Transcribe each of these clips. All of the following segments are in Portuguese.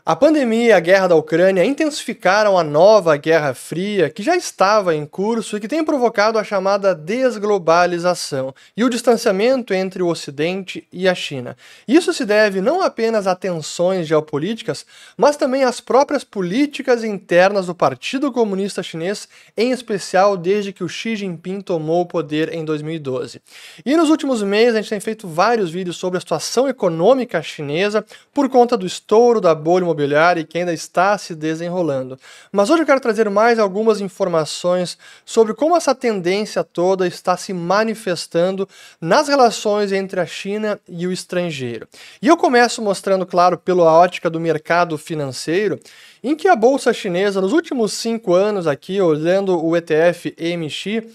A pandemia e a guerra da Ucrânia intensificaram a nova Guerra Fria, que já estava em curso e que tem provocado a chamada desglobalização e o distanciamento entre o Ocidente e a China. Isso se deve não apenas a tensões geopolíticas, mas também às próprias políticas internas do Partido Comunista Chinês, em especial desde que o Xi Jinping tomou o poder em 2012. E nos últimos meses a gente tem feito vários vídeos sobre a situação econômica chinesa por conta do estouro da bolha imobiliária que ainda está se desenrolando. Mas hoje eu quero trazer mais algumas informações sobre como essa tendência toda está se manifestando nas relações entre a China e o estrangeiro. E eu começo mostrando, claro, pela ótica do mercado financeiro, em que a bolsa chinesa, nos últimos 5 anos aqui, olhando o ETF EMX,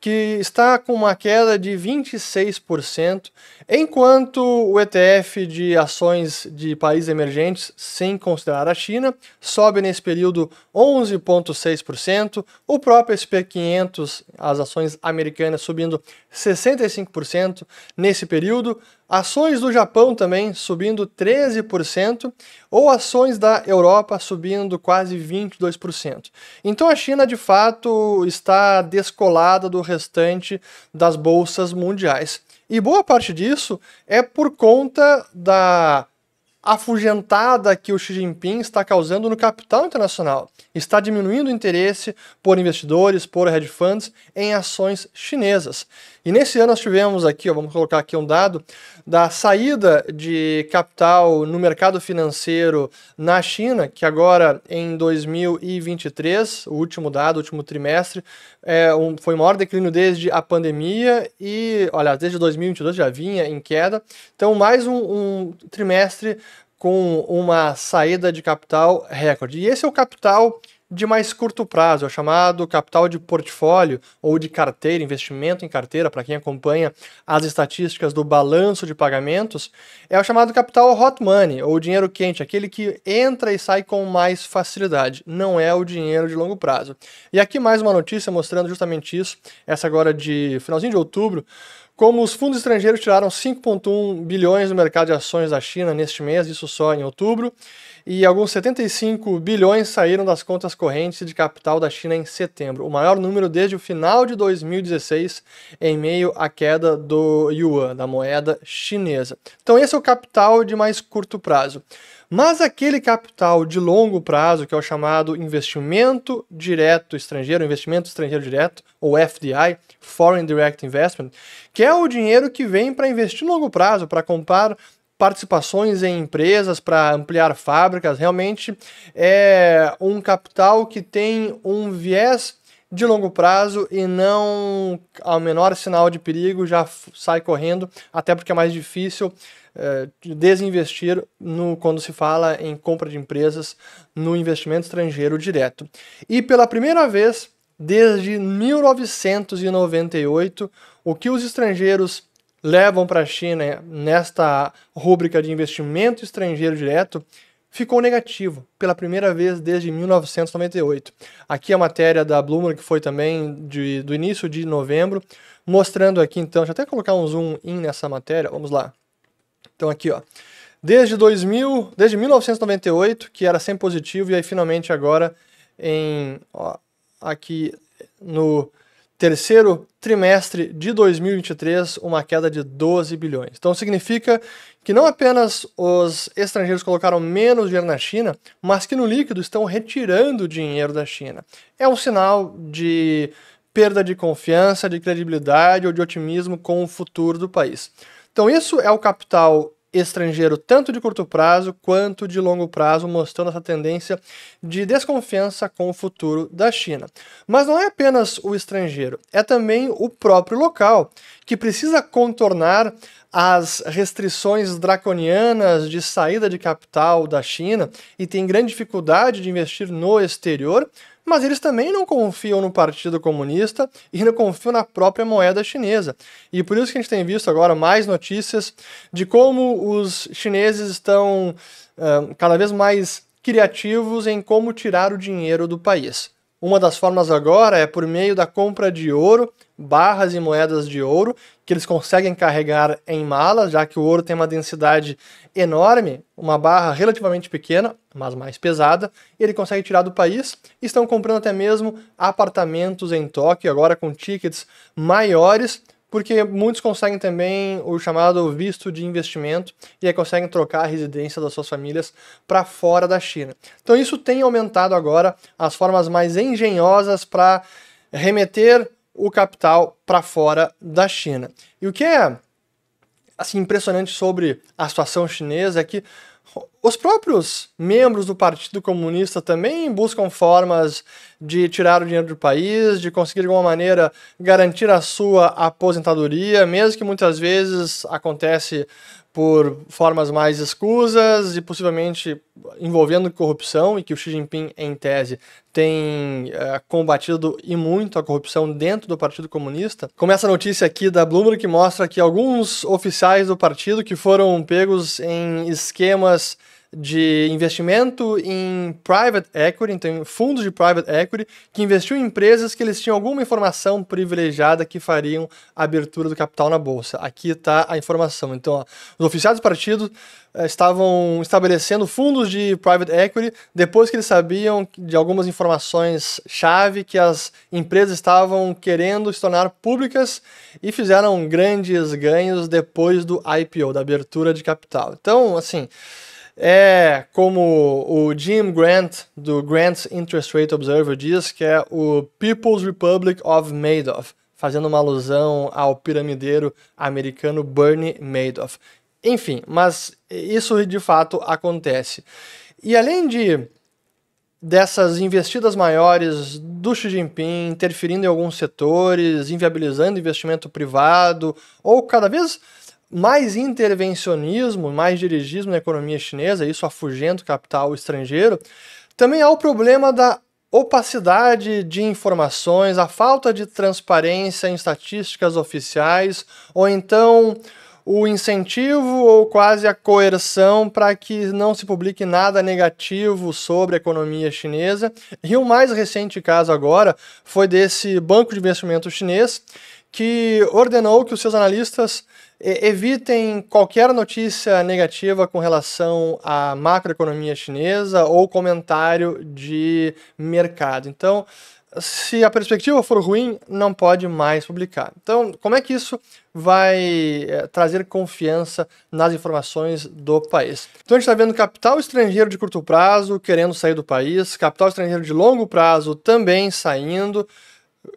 que está com uma queda de 26%, enquanto o ETF de ações de países emergentes, sem considerar a China, sobe nesse período 11,6%, o próprio SP500, as ações americanas, subindo 65% nesse período, ações do Japão também subindo 13%, ou ações da Europa subindo quase 22%. Então a China, de fato, está descolada do restante das bolsas mundiais. E boa parte disso é por conta da afugentada que o Xi Jinping está causando no capital internacional. Está diminuindo o interesse por investidores, por hedge funds, em ações chinesas. E nesse ano nós tivemos aqui, vamos colocar aqui um dado, da saída de capital no mercado financeiro na China, que agora em 2023, o último dado, o último trimestre, foi o maior declínio desde a pandemia e, olha, desde 2022 já vinha em queda. Então mais um trimestre com uma saída de capital recorde. E esse é o capital de mais curto prazo, é o chamado capital de portfólio ou de carteira, investimento em carteira, para quem acompanha as estatísticas do balanço de pagamentos, é o chamado capital hot money, ou dinheiro quente, aquele que entra e sai com mais facilidade, não é o dinheiro de longo prazo. E aqui mais uma notícia mostrando justamente isso, essa agora de finalzinho de outubro, como os fundos estrangeiros tiraram 5,1 bilhões do mercado de ações da China neste mês, isso só em outubro, e alguns 75 bilhões saíram das contas correntes de capital da China em setembro, o maior número desde o final de 2016, em meio à queda do yuan, da moeda chinesa. Então esse é o capital de mais curto prazo. Mas aquele capital de longo prazo, que é o chamado investimento direto estrangeiro, investimento estrangeiro direto, ou FDI, Foreign Direct Investment, que é o dinheiro que vem para investir no longo prazo, para comprar participações em empresas, para ampliar fábricas, realmente é um capital que tem um viés de longo prazo e não, ao menor sinal de perigo, já sai correndo, até porque é mais difícil desinvestir quando se fala em compra de empresas no investimento estrangeiro direto. E pela primeira vez, desde 1998, o que os estrangeiros levam para a China nesta rúbrica de investimento estrangeiro direto ficou negativo, pela primeira vez desde 1998. Aqui a matéria da Bloomberg, que foi também do início de novembro, mostrando aqui então, deixa eu até colocar um zoom in nessa matéria, vamos lá. Então aqui, ó, desde 1998, que era sempre positivo, e aí finalmente agora, aqui no terceiro trimestre de 2023, uma queda de 12 bilhões. Então significa que não apenas os estrangeiros colocaram menos dinheiro na China, mas que no líquido estão retirando dinheiro da China. É um sinal de perda de confiança, de credibilidade ou de otimismo com o futuro do país. Então isso é o capital estrangeiro tanto de curto prazo quanto de longo prazo, mostrando essa tendência de desconfiança com o futuro da China. Mas não é apenas o estrangeiro, é também o próprio local, que precisa contornar as restrições draconianas de saída de capital da China e tem grande dificuldade de investir no exterior, mas eles também não confiam no Partido Comunista e não confiam na própria moeda chinesa. E por isso que a gente tem visto agora mais notícias de como os chineses estão cada vez mais criativos em como tirar o dinheiro do país. Uma das formas agora é por meio da compra de ouro, barras e moedas de ouro, que eles conseguem carregar em malas, já que o ouro tem uma densidade enorme, uma barra relativamente pequena, mas mais pesada, e ele consegue tirar do país. Estão comprando até mesmo apartamentos em Tóquio, agora com tickets maiores, porque muitos conseguem também o chamado visto de investimento e aí conseguem trocar a residência das suas famílias para fora da China. Então isso tem aumentado agora as formas mais engenhosas para remeter o capital para fora da China. E o que é assim impressionante sobre a situação chinesa é que os próprios membros do Partido Comunista também buscam formas de tirar o dinheiro do país, de conseguir de alguma maneira garantir a sua aposentadoria, mesmo que muitas vezes acontece por formas mais escusas e possivelmente envolvendo corrupção, e que o Xi Jinping, em tese, tem combatido e muito a corrupção dentro do Partido Comunista. Como essa notícia aqui da Bloomberg que mostra que alguns oficiais do partido que foram pegos em esquemas de investimento em private equity, então fundos de private equity, que investiu em empresas que eles tinham alguma informação privilegiada que fariam a abertura do capital na bolsa. Aqui está a informação. Então, ó, os oficiais do partido estavam estabelecendo fundos de private equity depois que eles sabiam de algumas informações-chave que as empresas estavam querendo se tornar públicas e fizeram grandes ganhos depois do IPO, da abertura de capital. Então, assim, é como o Jim Grant, do Grant's Interest Rate Observer, diz, que é o People's Republic of Madoff, fazendo uma alusão ao piramideiro americano Bernie Madoff. Enfim, mas isso de fato acontece. E além dessas investidas maiores do Xi Jinping interferindo em alguns setores, inviabilizando investimento privado, ou cada vez mais intervencionismo, mais dirigismo na economia chinesa, isso afugenta o capital estrangeiro, também há o problema da opacidade de informações, a falta de transparência em estatísticas oficiais, ou então o incentivo ou quase a coerção para que não se publique nada negativo sobre a economia chinesa. E o mais recente caso agora foi desse banco de investimento chinês que ordenou que os seus analistas evitem qualquer notícia negativa com relação à macroeconomia chinesa ou comentário de mercado. Então, se a perspectiva for ruim, não pode mais publicar. Então, como é que isso vai trazer confiança nas informações do país? Então, a gente está vendo capital estrangeiro de curto prazo querendo sair do país, capital estrangeiro de longo prazo também saindo,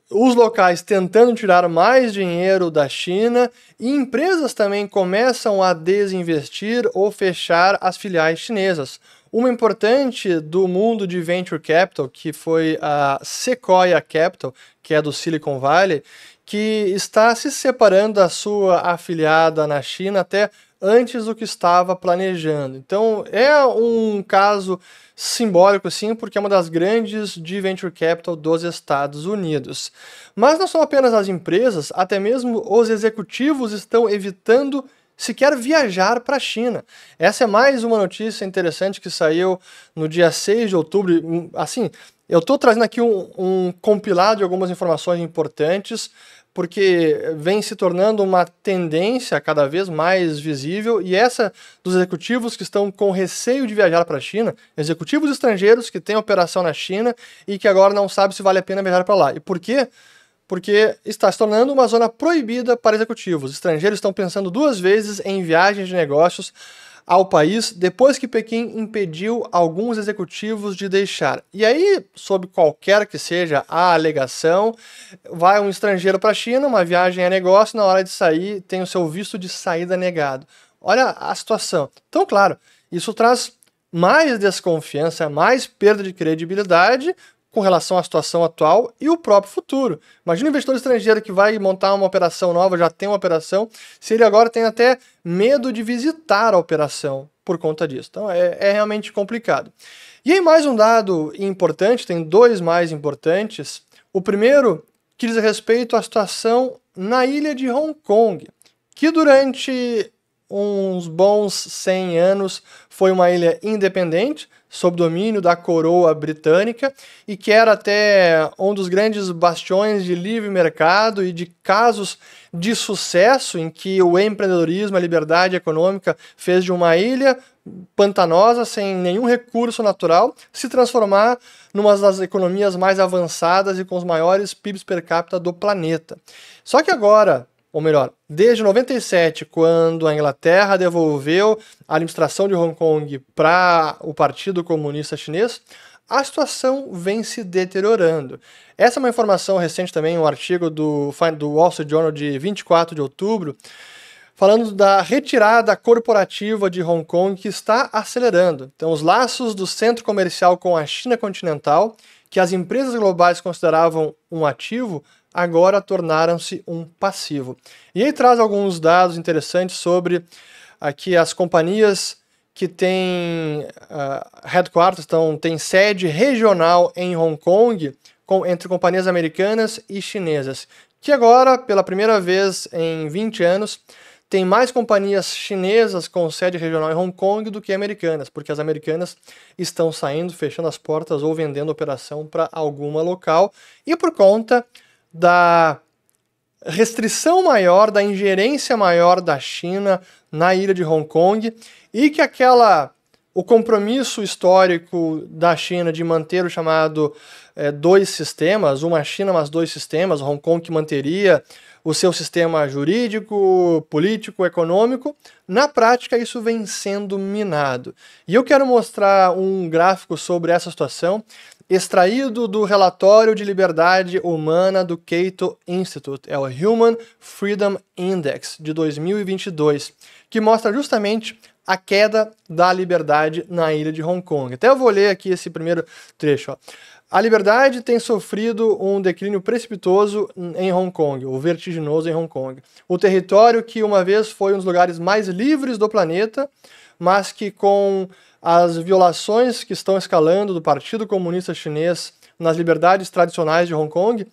os locais tentando tirar mais dinheiro da China e empresas também começam a desinvestir ou fechar as filiais chinesas. Uma importante do mundo de Venture Capital, que foi a Sequoia Capital, que é do Silicon Valley, que está se separando da sua afiliada na China até antes do que estava planejando. Então é um caso simbólico, sim, porque é uma das grandes de Venture Capital dos Estados Unidos. Mas não são apenas as empresas, até mesmo os executivos estão evitando sequer viajar para a China. Essa é mais uma notícia interessante que saiu no dia 6 de outubro. Assim, eu estou trazendo aqui um compilado de algumas informações importantes, porque vem se tornando uma tendência cada vez mais visível, e essa dos executivos que estão com receio de viajar para a China, executivos estrangeiros que têm operação na China e que agora não sabem se vale a pena viajar para lá. E por quê? Porque está se tornando uma zona proibida para executivos. Os estrangeiros estão pensando duas vezes em viagens de negócios ao país depois que Pequim impediu alguns executivos de deixar. E aí, sob qualquer que seja a alegação, vai um estrangeiro para a China, uma viagem a negócio, na hora de sair tem o seu visto de saída negado. Olha a situação. Então, claro, isso traz mais desconfiança, mais perda de credibilidade com relação à situação atual e o próprio futuro. Imagina um investidor estrangeiro que vai montar uma operação nova, já tem uma operação, se ele agora tem até medo de visitar a operação por conta disso. Então é realmente complicado. E aí mais um dado importante, tem dois mais importantes. O primeiro que diz respeito à situação na ilha de Hong Kong, que durante uns bons 100 anos foi uma ilha independente, sob domínio da coroa britânica e que era até um dos grandes bastiões de livre mercado e de casos de sucesso em que o empreendedorismo, a liberdade econômica fez de uma ilha pantanosa, sem nenhum recurso natural, se transformar numa das economias mais avançadas e com os maiores PIBs per capita do planeta. Só que agora, ou melhor, desde 97, quando a Inglaterra devolveu a administração de Hong Kong para o Partido Comunista Chinês, a situação vem se deteriorando. Essa é uma informação recente também, um artigo do Wall Street Journal de 24 de outubro, falando da retirada corporativa de Hong Kong que está acelerando. Então, os laços do centro comercial com a China continental, que as empresas globais consideravam um ativo, agora tornaram-se um passivo. E aí traz alguns dados interessantes sobre aqui as companhias que têm headquarters, então tem sede regional em Hong Kong, entre companhias americanas e chinesas, que agora, pela primeira vez em 20 anos, tem mais companhias chinesas com sede regional em Hong Kong do que americanas, porque as americanas estão saindo, fechando as portas ou vendendo operação para alguma local, e por conta da restrição maior, da ingerência maior da China na ilha de Hong Kong, e que o compromisso histórico da China de manter o chamado dois sistemas, uma China, mas dois sistemas, Hong Kong que manteria o seu sistema jurídico, político, econômico, na prática isso vem sendo minado. E eu quero mostrar um gráfico sobre essa situação, extraído do relatório de liberdade humana do Cato Institute, é o Human Freedom Index de 2022, que mostra justamente a queda da liberdade na ilha de Hong Kong. Até eu vou ler aqui esse primeiro trecho. Ó. A liberdade tem sofrido um declínio precipitoso em Hong Kong, ou vertiginoso em Hong Kong. O território que uma vez foi um dos lugares mais livres do planeta, mas que com as violações que estão escalando do Partido Comunista Chinês nas liberdades tradicionais de Hong Kong,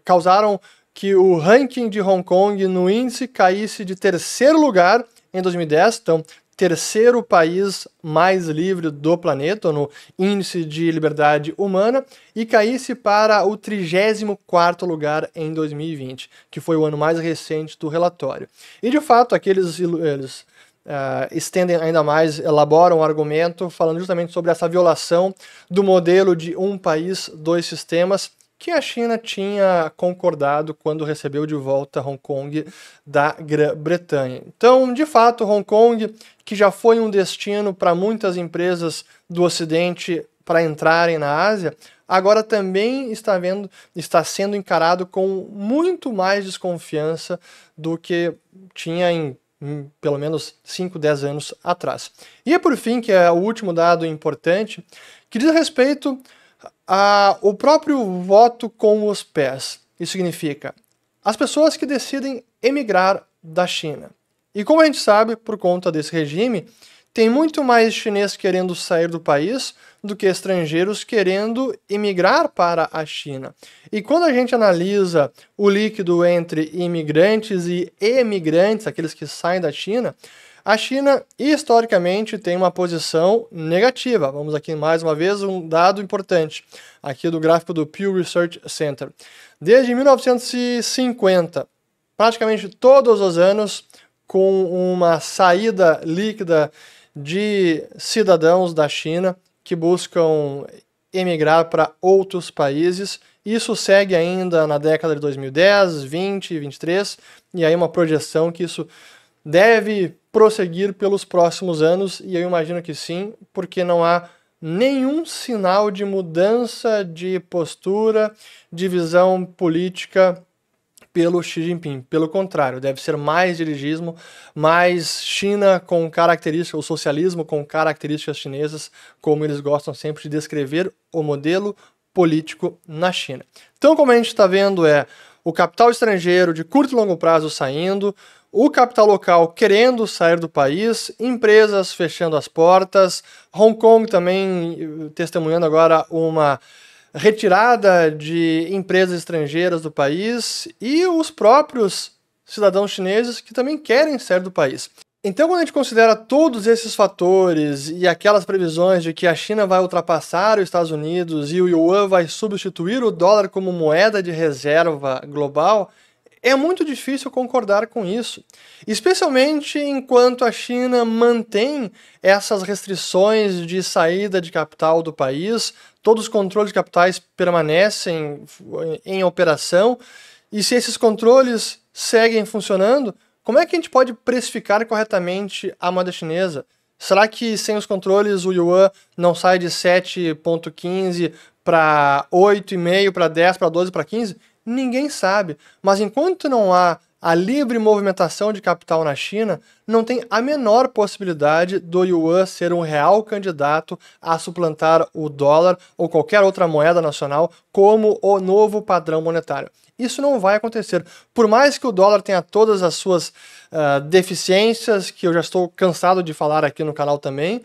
causaram que o ranking de Hong Kong no índice caísse de terceiro lugar em 2010, então terceiro país mais livre do planeta, no índice de liberdade humana, e caísse para o 34º lugar em 2020, que foi o ano mais recente do relatório. E de fato, eles estendem ainda mais, elaboram um argumento falando justamente sobre essa violação do modelo de um país, dois sistemas, que a China tinha concordado quando recebeu de volta Hong Kong da Grã-Bretanha. Então, de fato, Hong Kong, que já foi um destino para muitas empresas do Ocidente para entrarem na Ásia, agora também está sendo encarado com muito mais desconfiança do que tinha em pelo menos 5, 10 anos atrás. E por fim, que é o último dado importante, que diz respeito o próprio voto com os pés. Isso significa as pessoas que decidem emigrar da China. E como a gente sabe, por conta desse regime, tem muito mais chinês querendo sair do país do que estrangeiros querendo emigrar para a China. E quando a gente analisa o líquido entre imigrantes e emigrantes, aqueles que saem da China, a China, historicamente, tem uma posição negativa. Vamos aqui mais uma vez um dado importante, aqui do gráfico do Pew Research Center. Desde 1950, praticamente todos os anos, com uma saída líquida de cidadãos da China que buscam emigrar para outros países. Isso segue ainda na década de 2010, 20, 23, e aí uma projeção que isso deve prosseguir pelos próximos anos, e eu imagino que sim, porque não há nenhum sinal de mudança de postura, de visão política pelo Xi Jinping. Pelo contrário, deve ser mais dirigismo, mais China com características, o socialismo com características chinesas, como eles gostam sempre de descrever o modelo político na China. Então, como a gente está vendo, o capital estrangeiro de curto e longo prazo saindo, o capital local querendo sair do país, empresas fechando as portas, Hong Kong também testemunhando agora uma retirada de empresas estrangeiras do país e os próprios cidadãos chineses que também querem sair do país. Então, quando a gente considera todos esses fatores e aquelas previsões de que a China vai ultrapassar os Estados Unidos e o yuan vai substituir o dólar como moeda de reserva global, é muito difícil concordar com isso, especialmente enquanto a China mantém essas restrições de saída de capital do país, todos os controles de capitais permanecem em operação, e se esses controles seguem funcionando, como é que a gente pode precificar corretamente a moeda chinesa? Será que sem os controles o yuan não sai de 7,15 para 8,5, para 10, para 12, para 15? Ninguém sabe. Mas enquanto não há a livre movimentação de capital na China, não tem a menor possibilidade do yuan ser um real candidato a suplantar o dólar ou qualquer outra moeda nacional como o novo padrão monetário. Isso não vai acontecer. Por mais que o dólar tenha todas as suas deficiências, que eu já estou cansado de falar aqui no canal também,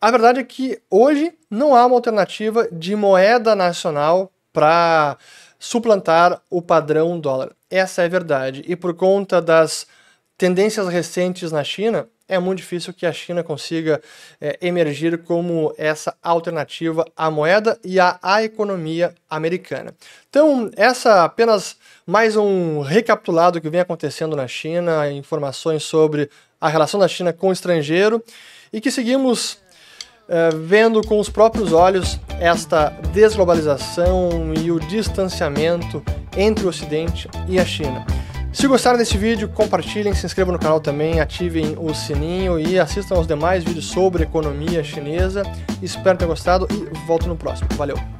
a verdade é que hoje não há uma alternativa de moeda nacional para suplantar o padrão dólar. Essa é a verdade. E por conta das tendências recentes na China, é muito difícil que a China consiga emergir como essa alternativa à moeda e à economia americana. Então, essa apenas mais um recapitulado que vem acontecendo na China, informações sobre a relação da China com o estrangeiro, e que seguimos vendo com os próprios olhos esta desglobalização e o distanciamento entre o Ocidente e a China. Se gostaram desse vídeo, compartilhem, se inscrevam no canal também, ativem o sininho e assistam aos demais vídeos sobre economia chinesa. Espero ter gostado e volto no próximo. Valeu!